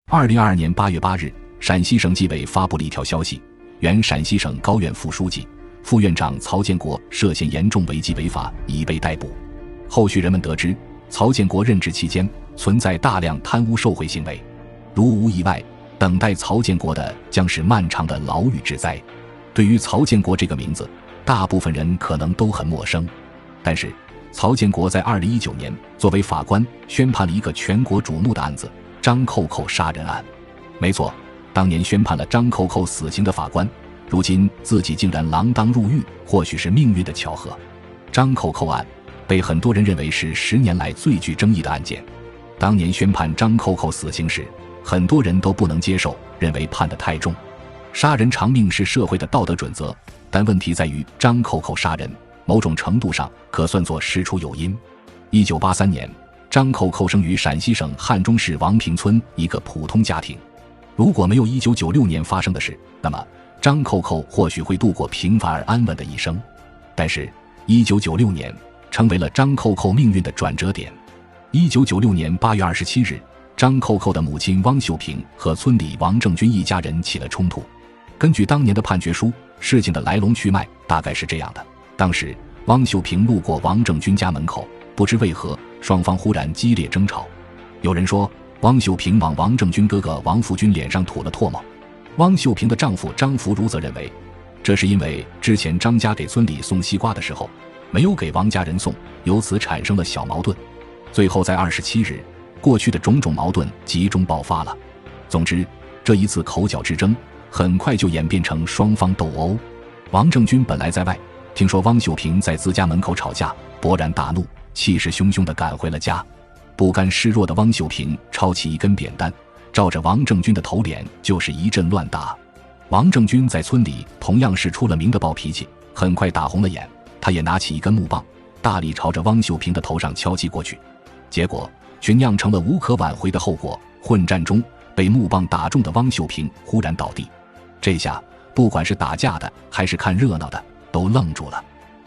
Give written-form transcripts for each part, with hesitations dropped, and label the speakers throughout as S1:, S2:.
S1: 2022年8月8日，陕西省纪委发布了一条消息，原陕西省高院副书记、副院长曹建国涉嫌严重违纪违法，已被逮捕。后续人们得知，曹建国任职期间存在大量贪污受贿行为，如无意外，等待曹建国的将是漫长的牢狱之灾。对于曹建国这个名字，大部分人可能都很陌生，但是曹建国在2019年作为法官宣判了一个全国瞩目的案子——张扣扣杀人案。没错，当年宣判了张扣扣死刑的法官，如今自己竟然锒铛入狱，或许是命运的巧合。张扣扣案被很多人认为是10年来最具争议的案件。当年宣判张扣扣死刑时，很多人都不能接受，认为判得太重。杀人偿命是社会的道德准则，但问题在于张扣扣杀人某种程度上可算作事出有因。1983年，张扣扣生于陕西省汉中市王坪村一个普通家庭。如果没有1996年发生的事，那么张扣扣或许会度过平凡而安稳的一生。但是1996年成为了张扣扣命运的转折点。1996年8月27日，张扣扣的母亲汪秀萍和村里王正军一家人起了冲突。根据当年的判决书，事情的来龙去脉大概是这样的：当时汪秀萍路过王正军家门口，不知为何双方忽然激烈争吵。有人说汪秀萍往王正军哥哥王福军脸上吐了唾沫。汪秀萍的丈夫张福如则认为，这是因为之前张家给村里送西瓜的时候没有给王家人送，由此产生了小矛盾。最后在27日，过去的种种矛盾集中爆发了。总之，这一次口角之争很快就演变成双方斗殴。王正军本来在外，听说汪秀萍在自家门口吵架，勃然大怒，气势汹汹地赶回了家。不甘示弱的汪秀萍抄起一根扁担，照着王正军的头脸就是一阵乱打。王正军在村里同样是出了名的暴脾气，很快打红了眼，他也拿起一根木棒，大力朝着汪秀萍的头上敲击过去。结果却酿成了无可挽回的后果，混战中被木棒打中的汪秀萍忽然倒地。这下不管是打架的还是看热闹的都愣住了。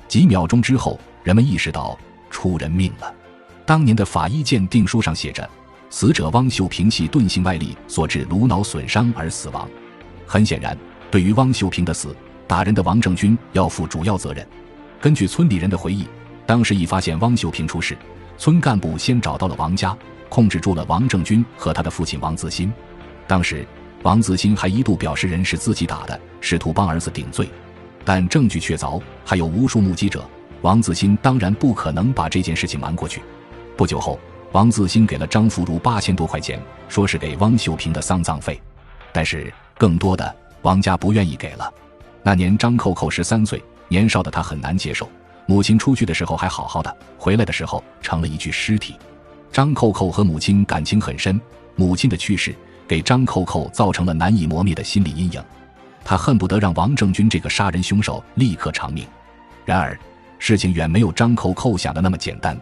S1: 几秒钟之后，人们意识到出人命了。当年的法医鉴定书上写着，死者汪秀萍系钝性外力所致颅脑损伤而死亡。很显然，对于汪秀萍的死，打人的王正军要负主要责任。根据村里人的回忆，当时一发现汪秀萍出事，村干部先找到了王家，控制住了王正军和他的父亲王自新。当时王自新还一度表示人是自己打的，试图帮儿子顶罪，但证据确凿，还有无数目击者，王自新当然不可能把这件事情瞒过去。不久后，王自新给了张福如8000多块钱，说是给汪秀萍的丧葬费，但是更多的王家不愿意给了。那年张扣扣13岁，年少的他很难接受，母亲出去的时候还好好的，回来的时候成了一具尸体。张扣扣和母亲感情很深，母亲的去世给张扣扣造成了难以磨灭的心理阴影，他恨不得让王正军这个杀人凶手立刻偿命。然而事情远没有张扣扣想的那么简单。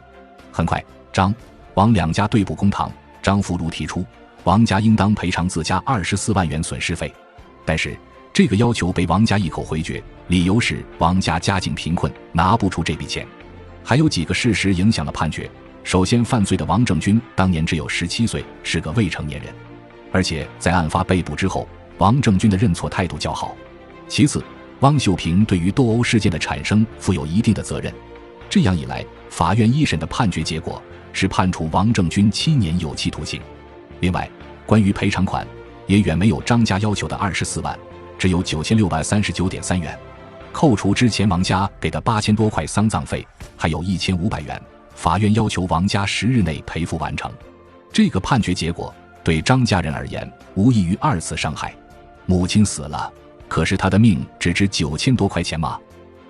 S1: 很快，张、王两家对簿公堂，张福如提出王家应当赔偿自家24万元损失费，但是这个要求被王家一口回绝，理由是王家家境贫困，拿不出这笔钱。还有几个事实影响了判决。首先，犯罪的王正军当年只有17岁，是个未成年人，而且在案发被捕之后，王正军的认错态度较好。其次，汪秀萍对于斗殴事件的产生负有一定的责任。这样一来，法院一审的判决结果是判处王正军7年有期徒刑。另外，关于赔偿款也远没有张家要求的24万，只有9639.3元，扣除之前王家给的8000多块丧葬费，还有1500元，法院要求王家10日内赔付完成。这个判决结果对张家人而言无异于2次伤害。母亲死了，可是他的命只值9000多块钱吗？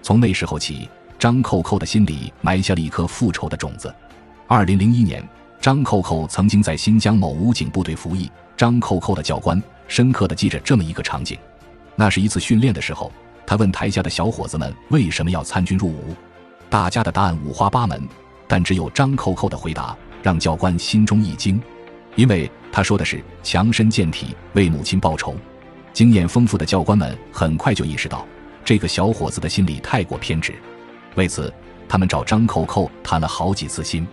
S1: 从那时候起，张扣扣的心里埋下了一颗复仇的种子。2001年，张扣扣曾经在新疆某武警部队服役，张扣扣的教官深刻地记着这么一个场景。那是一次训练的时候，他问台下的小伙子们为什么要参军入伍，大家的答案五花八门，但只有张扣扣的回答让教官心中一惊，因为他说的是强身健体，为母亲报仇。经验丰富的教官们很快就意识到这个小伙子的心理太过偏执，为此他们找张扣扣谈了好几次心。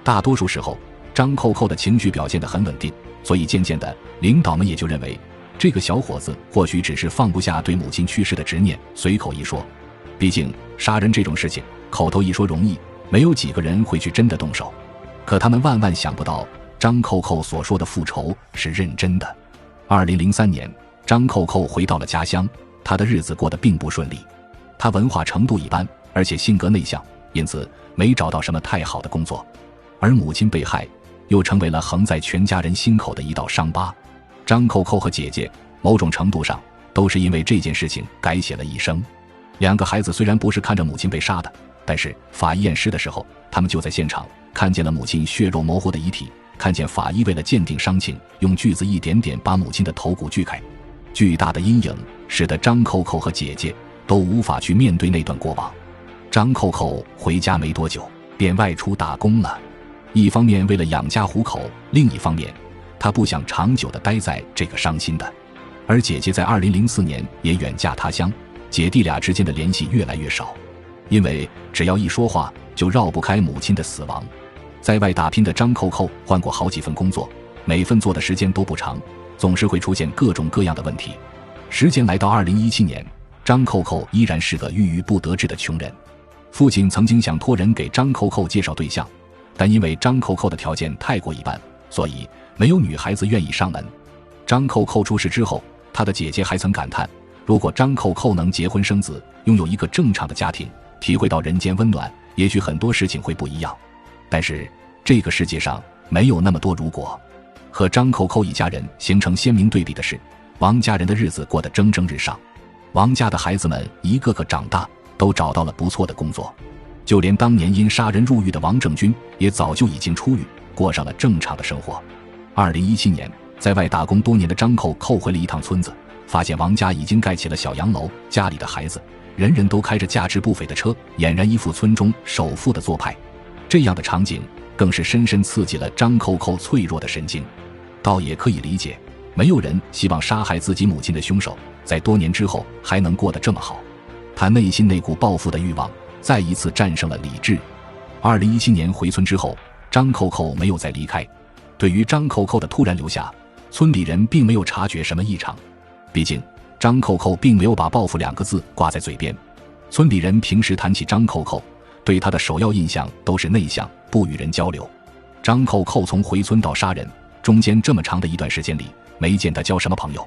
S1: 大多数时候，张扣扣的情绪表现得很稳定，所以渐渐的，领导们也就认为这个小伙子或许只是放不下对母亲去世的执念，随口一说。毕竟杀人这种事情，口头一说容易，没有几个人会去真的动手。可他们万万想不到，张扣扣所说的复仇是认真的。2003年，张扣扣回到了家乡，他的日子过得并不顺利。他文化程度一般，而且性格内向，因此没找到什么太好的工作。而母亲被害，又成为了横在全家人心口的一道伤疤。张扣扣和姐姐某种程度上都是因为这件事情改写了一生。两个孩子虽然不是看着母亲被杀的，但是法医验尸的时候，他们就在现场看见了母亲血肉模糊的遗体，看见法医为了鉴定伤情，用锯子一点点把母亲的头骨锯开。巨大的阴影使得张扣扣和姐姐都无法去面对那段过往。张扣扣回家没多久便外出打工了，一方面为了养家糊口，另一方面他不想长久地待在这个伤心的。而姐姐在2004年也远嫁他乡，姐弟俩之间的联系越来越少，因为只要一说话就绕不开母亲的死亡。在外打拼的张扣扣换过好几份工作，每份做的时间都不长，总是会出现各种各样的问题。时间来到2017年，张扣扣依然是个郁郁不得志的穷人。父亲曾经想托人给张扣扣介绍对象，但因为张扣扣的条件太过一般，所以没有女孩子愿意上门。张扣扣出事之后，他的姐姐还曾感叹，如果张扣扣能结婚生子，拥有一个正常的家庭，体会到人间温暖，也许很多事情会不一样。但是这个世界上没有那么多如果。和张扣扣一家人形成鲜明对比的是，王家人的日子过得蒸蒸日上。王家的孩子们一个个长大，都找到了不错的工作，就连当年因杀人入狱的王正军也早就已经出狱，过上了正常的生活。2017年，在外打工多年的张扣扣回了一趟村子，发现王家已经盖起了小洋楼，家里的孩子人人都开着价值不菲的车，俨然一副村中首富的做派。这样的场景更是深深刺激了张扣扣脆弱的神经。倒也可以理解，没有人希望杀害自己母亲的凶手在多年之后还能过得这么好。他内心那股报复的欲望再一次战胜了理智。2017年回村之后，张扣扣没有再离开。对于张扣扣的突然留下，村里人并没有察觉什么异常。毕竟张扣扣并没有把报复2个字挂在嘴边。村里人平时谈起张扣扣，对他的首要印象都是内向，不与人交流。张扣扣从回村到杀人，中间这么长的一段时间里，没见他交什么朋友。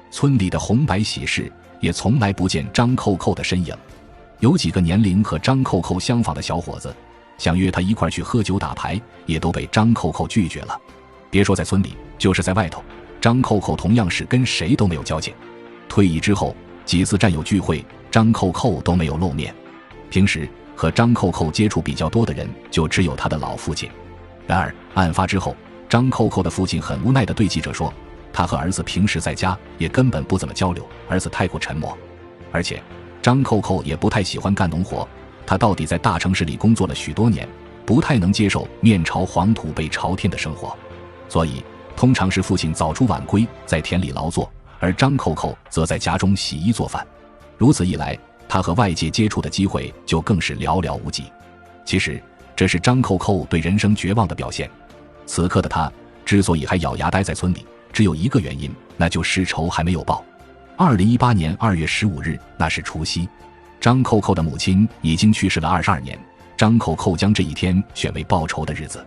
S1: 村里的红白喜事也从来不见张扣扣的身影。有几个年龄和张扣扣相仿的小伙子想约他一块去喝酒打牌，也都被张扣扣拒绝了。别说在村里，就是在外头，张扣扣同样是跟谁都没有交情。退役之后几次战友聚会，张扣扣都没有露面。平时和张扣扣接触比较多的人就只有他的老父亲。然而案发之后，张扣扣的父亲很无奈地对记者说，他和儿子平时在家也根本不怎么交流，儿子太过沉默。而且张扣扣也不太喜欢干农活，他到底在大城市里工作了许多年，不太能接受面朝黄土背朝天的生活，所以通常是父亲早出晚归，在田里劳作，而张扣扣则在家中洗衣做饭。如此一来，他和外界接触的机会就更是寥寥无几。其实这是张扣扣对人生绝望的表现。此刻的他之所以还咬牙待在村里，只有一个原因，那就是仇还没有报。2018年2月15日，那是除夕。张扣扣的母亲已经去世了22年，张扣扣将这一天选为报仇的日子。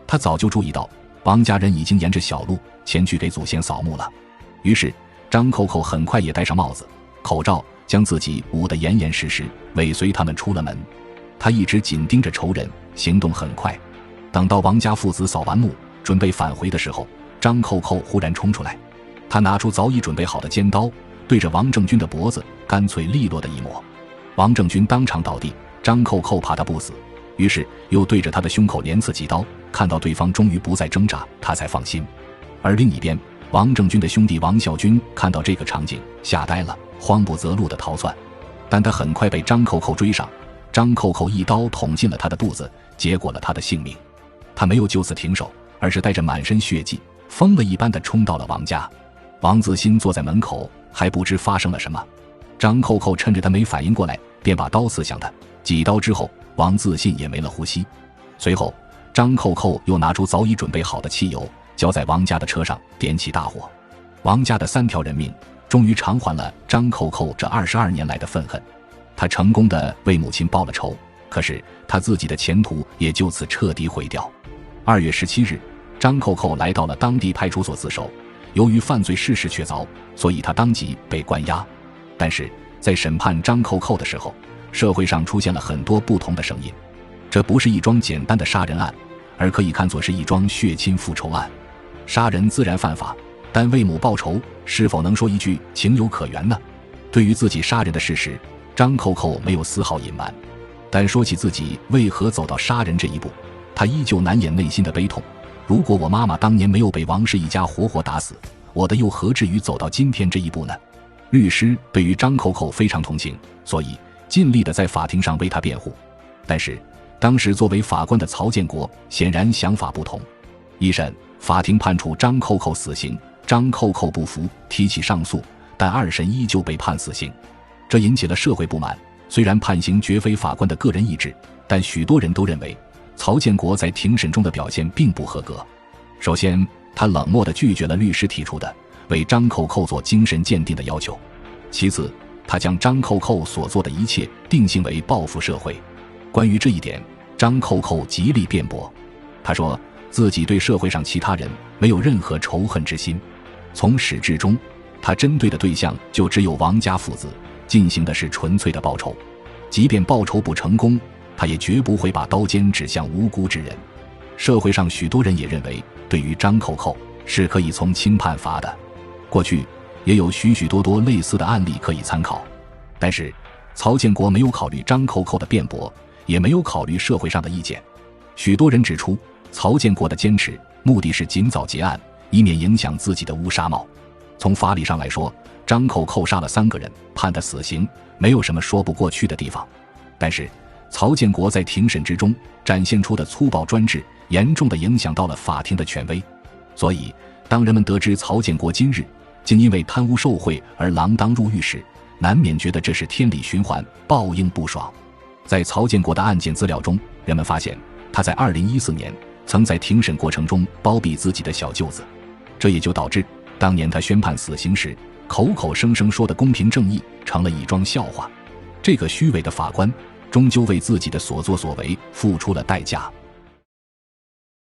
S1: 他早就注意到王家人已经沿着小路前去给祖先扫墓了，于是张扣扣很快也戴上帽子口罩，将自己捂得严严实实，尾随他们出了门。他一直紧盯着仇人，行动很快。等到王家父子扫完墓准备返回的时候，张扣扣忽然冲出来，他拿出早已准备好的尖刀，对着王正军的脖子干脆利落的一抹。王正军当场倒地，张扣扣怕他不死，于是又对着他的胸口连刺几刀，看到对方终于不再挣扎，他才放心。而另一边，王正军的兄弟王孝军看到这个场景吓呆了，慌不择路的逃窜，但他很快被张扣扣追上，张扣扣一刀捅进了他的肚子，结果了他的性命。他没有就此停手，而是带着满身血迹，疯了一般的冲到了王家。王自新坐在门口，还不知发生了什么。张扣扣趁着他没反应过来，便把刀刺向他。几刀之后，王自信也没了呼吸。随后张扣扣又拿出早已准备好的汽油，浇在王家的车上，点起大火。王家的3条人命终于偿还了张扣扣这22年来的愤恨，他成功地为母亲报了仇，可是他自己的前途也就此彻底毁掉。2月17日，张扣扣来到了当地派出所自首，由于犯罪事实确凿，所以他当即被关押。但是在审判张扣扣的时候，社会上出现了很多不同的声音，这不是一桩简单的杀人案，而可以看作是一桩血亲复仇案。杀人自然犯法，但为母报仇是否能说一句情有可原呢？对于自己杀人的事实，张扣扣没有丝毫隐瞒，但说起自己为何走到杀人这一步，他依旧难掩内心的悲痛。如果我妈妈当年没有被王氏一家活活打死，我的又何至于走到今天这一步呢？律师对于张扣扣非常同情，所以尽力地在法庭上为他辩护。但是当时作为法官的曹建国显然想法不同。一审，法庭判处张扣扣死刑，张扣扣不服，提起上诉，但2审依旧被判死刑，这引起了社会不满。虽然判刑绝非法官的个人意志，但许多人都认为曹建国在庭审中的表现并不合格。首先，他冷漠地拒绝了律师提出的为张扣扣做精神鉴定的要求。其次，他将张扣扣所做的一切定性为报复社会。关于这一点，张扣扣极力辩驳。他说自己对社会上其他人没有任何仇恨之心，从始至终他针对的对象就只有王家父子，进行的是纯粹的报仇。即便报仇不成功，他也绝不会把刀尖指向无辜之人。社会上许多人也认为，对于张扣扣是可以从轻判罚的。过去也有许许多多类似的案例可以参考，但是曹建国没有考虑张扣扣的辩驳，也没有考虑社会上的意见。许多人指出，曹建国的坚持目的是尽早结案，以免影响自己的乌纱帽。从法理上来说，张扣扣杀了3个人，判他死刑，没有什么说不过去的地方。但是曹建国在庭审之中展现出的粗暴专制，严重地影响到了法庭的权威。所以当人们得知曹建国今日竟因为贪污受贿而锒铛入狱时，难免觉得这是天理循环，报应不爽。在曹建国的案件资料中，人们发现他在2014年曾在庭审过程中包庇自己的小舅子，这也就导致当年他宣判死刑时口口声声说的公平正义成了一桩笑话。这个虚伪的法官终究为自己的所作所为付出了代价。